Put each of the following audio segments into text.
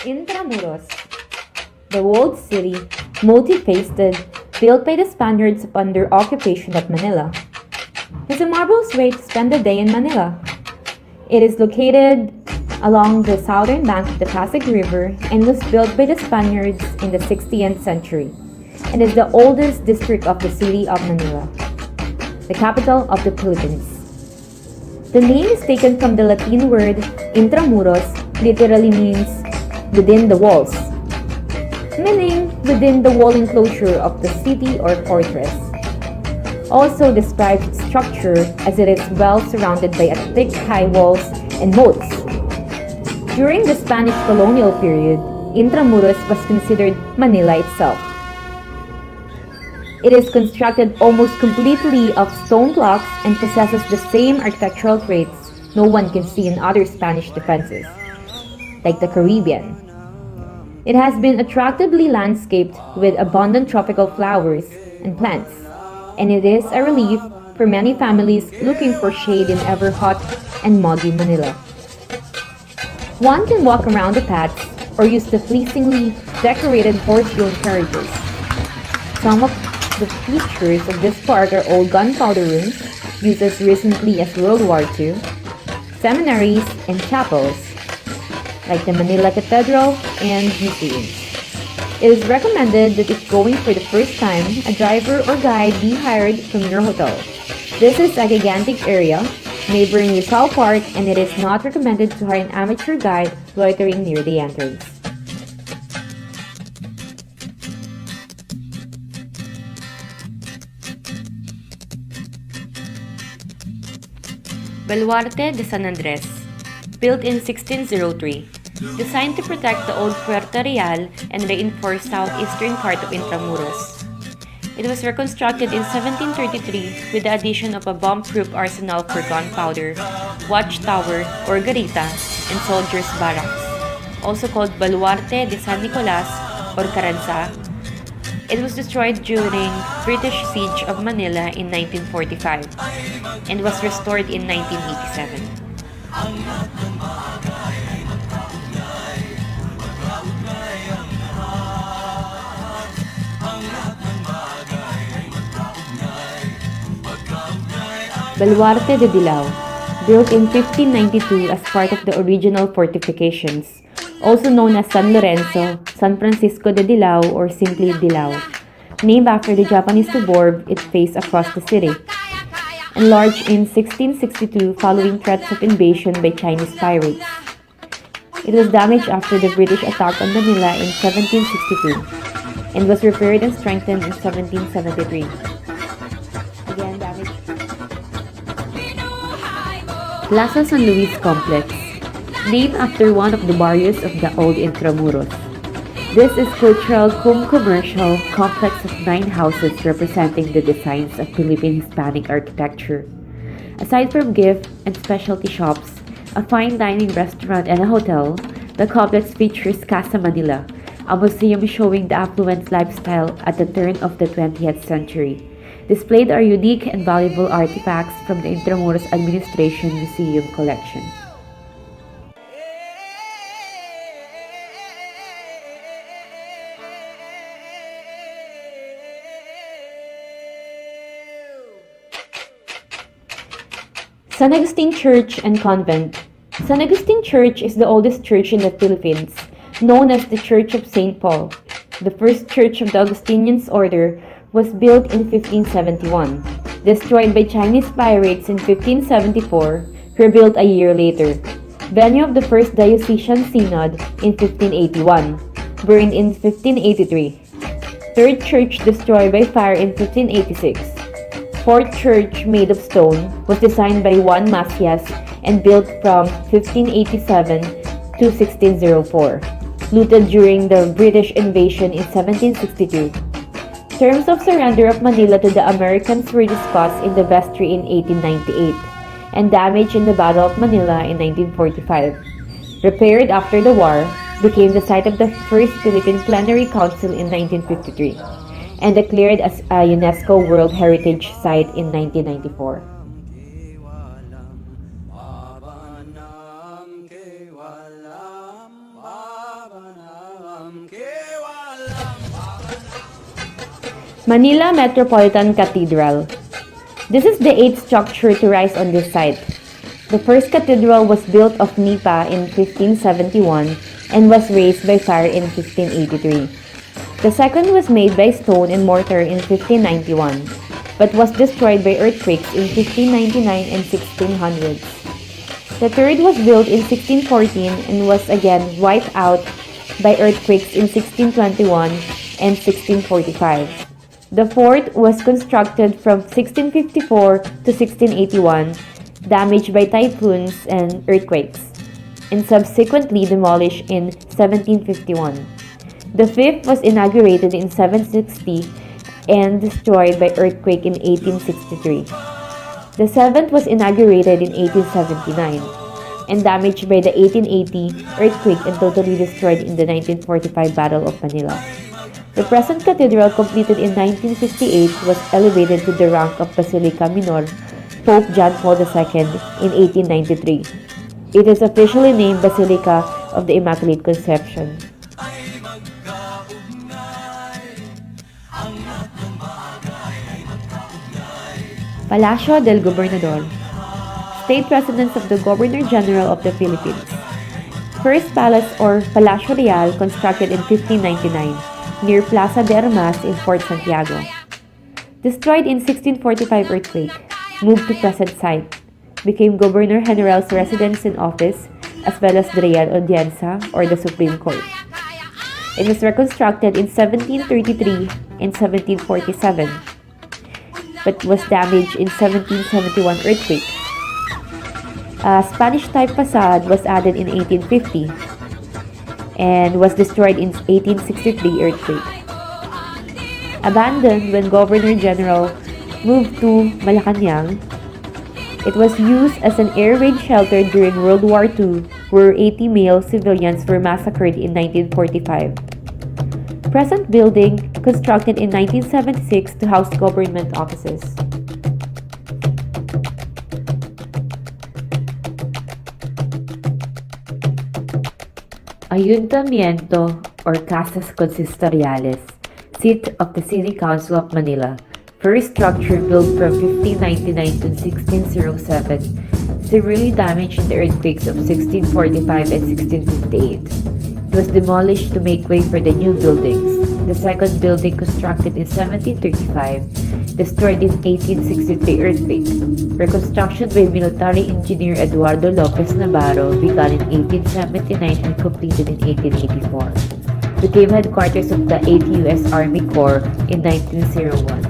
Intramuros, the walled city, multi-faceted, built by the Spaniards upon their occupation of Manila, is a marvelous way to spend the day in Manila. It is located along the southern bank of the Pasig River and was built by the Spaniards in the 16th century and is the oldest district of the city of Manila, the capital of the Philippines. The name is taken from the Latin word intramuros, literally means within the walls, meaning within the wall enclosure of the city or fortress. Also describes its structure as it is well surrounded by thick high walls and moats. During the Spanish colonial period, Intramuros was considered Manila itself. It is constructed almost completely of stone blocks and possesses the same architectural traits no one can see in other Spanish defenses, like the Caribbean. It has been attractively landscaped with abundant tropical flowers and plants, and it is a relief for many families looking for shade in ever hot and muggy Manila. One can walk around the paths or use the fleecingly decorated horse-drawn carriages. Some of the features of this park are old gunpowder rooms, used as recently as World War II, seminaries, and chapels, like the Manila Cathedral and museums. It is recommended that if going for the first time, a driver or guide be hired from your hotel. This is a gigantic area, neighboring Rizal Park, and it is not recommended to hire an amateur guide loitering near the entrance. Baluarte de San Andres, built in 1603, designed to protect the old Puerto Real and reinforce southeastern part of Intramuros. It was reconstructed in 1733 with the addition of a bomb-proof arsenal for gunpowder, watchtower or garita, and soldiers' barracks, also called Baluarte de San Nicolas or Caranza. It was destroyed during British siege of Manila in 1945 and was restored in 1987. Baluarte de Dilao, built in 1592 as part of the original fortifications, also known as San Lorenzo, San Francisco de Dilao, or simply Dilao, named after the Japanese suburb it faced across the city. Enlarged in 1662 following threats of invasion by Chinese pirates. It was damaged after the British attack on Manila in 1762 and was repaired and strengthened in 1773. Again damaged. Plaza San Luis Complex, named after one of the barrios of the old Intramuros. This is cultural cum commercial complex of 9 houses representing the designs of Philippine Hispanic architecture. Aside from gift and specialty shops, a fine dining restaurant and a hotel, the complex features Casa Manila, a museum showing the affluent lifestyle at the turn of the 20th century. Displayed are unique and valuable artifacts from the Intramuros Administration Museum collection. San Agustin Church and Convent. San Agustin Church is the oldest church in the Philippines, known as the Church of St. Paul. The first church of the Augustinians order was built in 1571, destroyed by Chinese pirates in 1574, rebuilt a year later. Venue of the First Diocesan Synod in 1581, burned in 1583. Third church destroyed by fire in 1586. Fourth church, made of stone, was designed by Juan Macias and built from 1587 to 1604, looted during the British invasion in 1762. Terms of surrender of Manila to the Americans were discussed in the vestry in 1898 and damaged in the Battle of Manila in 1945. Repaired after the war, became the site of the first Philippine Plenary Council in 1953 and declared as a UNESCO World Heritage Site in 1994. Manila Metropolitan Cathedral. This is the eighth structure to rise on this site. The first cathedral was built of nipa in 1571 and was raised by fire in 1583. The second was made by stone and mortar in 1591, but was destroyed by earthquakes in 1599 and 1600s. The third was built in 1614 and was again wiped out by earthquakes in 1621 and 1645. The fourth was constructed from 1654 to 1681, damaged by typhoons and earthquakes, and subsequently demolished in 1751. The fifth was inaugurated in 760 and destroyed by earthquake in 1863. The seventh was inaugurated in 1879 and damaged by the 1880 earthquake and totally destroyed in the 1945 Battle of Manila. The present cathedral, completed in 1958, was elevated to the rank of Basilica Minor, Pope John Paul II in 1893. It is officially named Basilica of the Immaculate Conception. Palacio del Gobernador, state residence of the Governor General of the Philippines. First palace or Palacio Real, constructed in 1599 near Plaza de Armas in Fort Santiago. Destroyed in 1645 earthquake, moved to present site, became Governor General's residence and office, as well as the Real Audiencia or the Supreme Court. It was reconstructed in 1733 and 1747, but was damaged in 1771 earthquake. A Spanish-type facade was added in 1850 and was destroyed in 1863 earthquake. Abandoned when Governor General moved to Malacanang, it was used as an air raid shelter during World War II, where 80 male civilians were massacred in 1945. Present building, constructed in 1976 to house government offices. Ayuntamiento or Casas Consistoriales, seat of the City Council of Manila. First structure built from 1599 to 1607, severely damaged in the earthquakes of 1645 and 1658. It was demolished to make way for the new buildings. The second building, constructed in 1735, destroyed in 1863 earthquake. Reconstruction by military engineer Eduardo Lopez Navarro began in 1879 and completed in 1884. Became headquarters of the 8th U.S. Army Corps in 1901.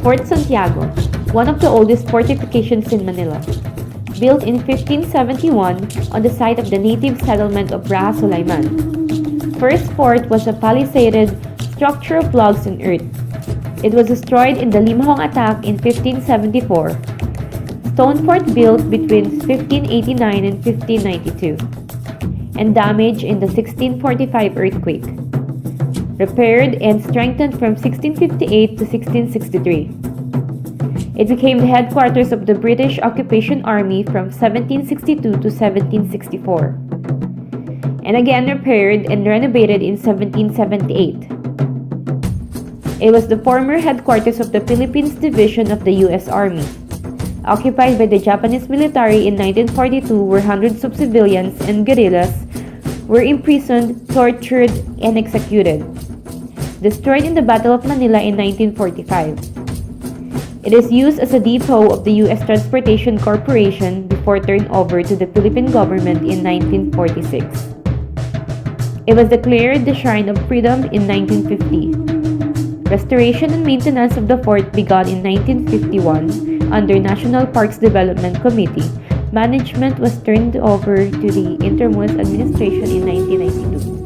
Fort Santiago, one of the oldest fortifications in Manila. Built in 1571 on the site of the native settlement of Raha Sulaiman. First fort was a palisaded structure of logs and earth. It was destroyed in the Limahong attack in 1574. Stone fort built between 1589 and 1592 and damaged in the 1645 earthquake. Repaired and strengthened from 1658 to 1663. It became the headquarters of the British Occupation Army from 1762 to 1764, and again repaired and renovated in 1778. It was the former headquarters of the Philippines Division of the U.S. Army, occupied by the Japanese military in 1942, where hundreds of civilians and guerrillas were imprisoned, tortured, and executed. Destroyed in the Battle of Manila in 1945. It is used as a depot of the U.S. Transportation Corporation before turned over to the Philippine government in 1946. It was declared the Shrine of Freedom in 1950. Restoration and maintenance of the fort began in 1951 under National Parks Development Committee. Management was turned over to the Intramuros administration in 1992.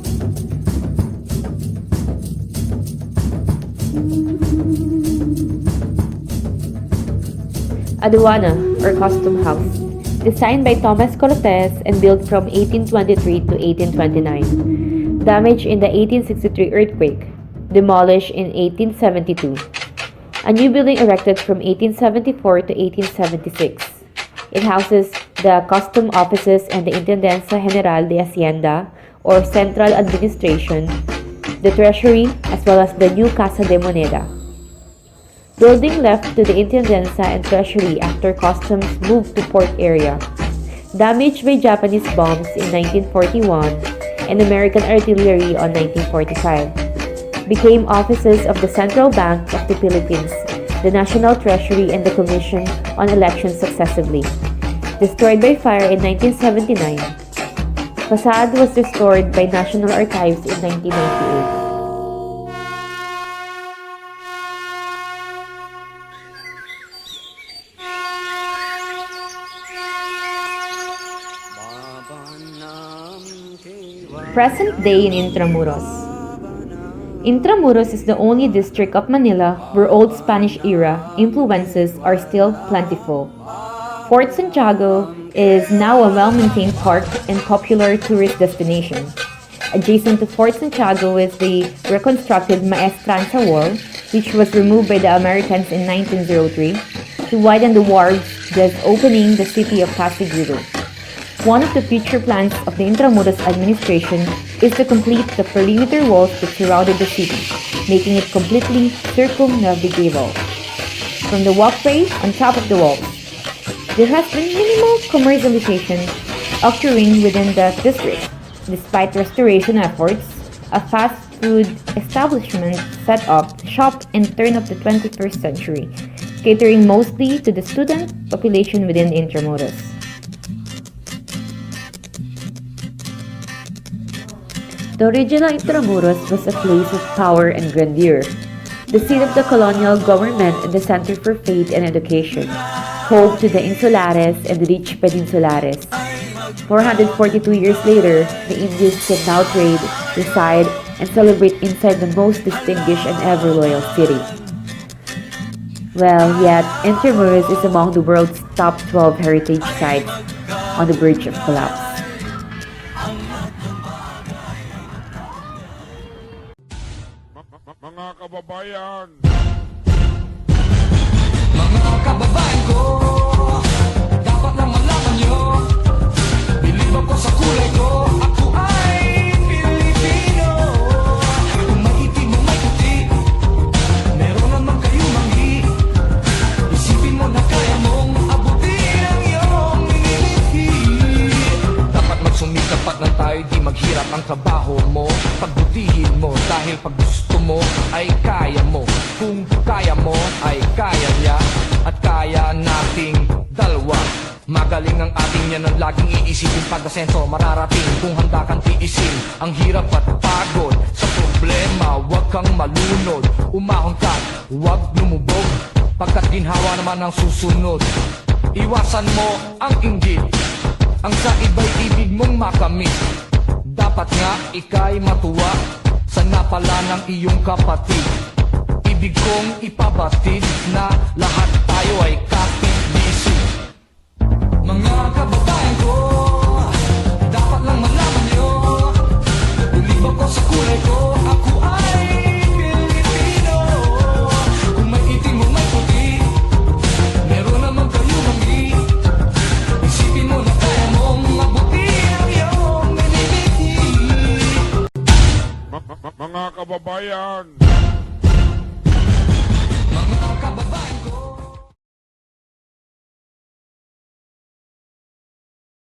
Aduana, or Custom House, designed by Thomas Cortez and built from 1823 to 1829. Damaged in the 1863 earthquake. Demolished in 1872. A new building erected from 1874 to 1876. It houses the custom offices and the Intendencia General de Hacienda, or Central Administration, the Treasury, as well as the new Casa de Moneda. Building left to the Intendencia and Treasury after customs moved to port area. Damaged by Japanese bombs in 1941 and American artillery on 1945. Became offices of the Central Bank of the Philippines, the National Treasury, and the Commission on Elections successively. Destroyed by fire in 1979. Facade was restored by National Archives in 1998. Present day in Intramuros. Intramuros is the only district of Manila where old Spanish era influences are still plentiful. Fort Santiago is now a well-maintained park and popular tourist destination. Adjacent to Fort Santiago is the reconstructed Maestranza Wall, which was removed by the Americans in 1903 to widen the wharves, thus opening the city of Pasig River. One of the future plans of the Intramuros administration is to complete the perimeter walls that surrounded the city, making it completely circumnavigable. From the walkway on top of the walls, there has been minimal commercialization occurring within the district. Despite restoration efforts, a fast food establishment set up shop in turn of the 21st century, catering mostly to the student population within Intramuros. The original Intramuros was a place of power and grandeur, the seat of the colonial government and the center for faith and education, home to the Insulares and the rich Peninsulares. 442 years later, the Indians can now trade, reside, and celebrate inside the most distinguished and ever-loyal city. Well, yet, Intramuros is among the world's top 12 heritage sites on the verge of collapse. Mga kababayan! Mga kababayan ko, dapat lang malaman nyo, bilib ako sa kulay ko, ako ay Pilipino. Kung may itim o may puti, meron naman kayong manghi. Isipin mo na kaya mong abutin ang iyong minilihi. Dapat magsumikap at nang tayo di maghirap ang trabaho mo. Pagbutihin mo dahil pag gusto mo ay kaya mo. Kung kaya mo ay kaya niya at kaya nating dalawa. Magaling ang ating yan ang laging iisipin. Pag-asenso mararating kung handa kang tiisin ang hirap at pagod sa problema. Huwag kang malunod, umahon ka, huwag lumubog, pagkat ginhawa naman ang susunod. Iwasan mo ang inggit, ang sa iba'y ibig mong makamit. Dapat nga ika'y matuwa sa napala ng iyong kapatid. Ibig kong ipabatid na lahat tayo ay kapit-bisig. Mga kababayan ko, dapat lang malaman nyo, bilib ako sa kulay ko, ako ay Pilipino. Kung may itim o may puti, meron naman kayong manghi. Isipin mo na kaya mong mabuti ang iyong nilibiti. Mga kababayan!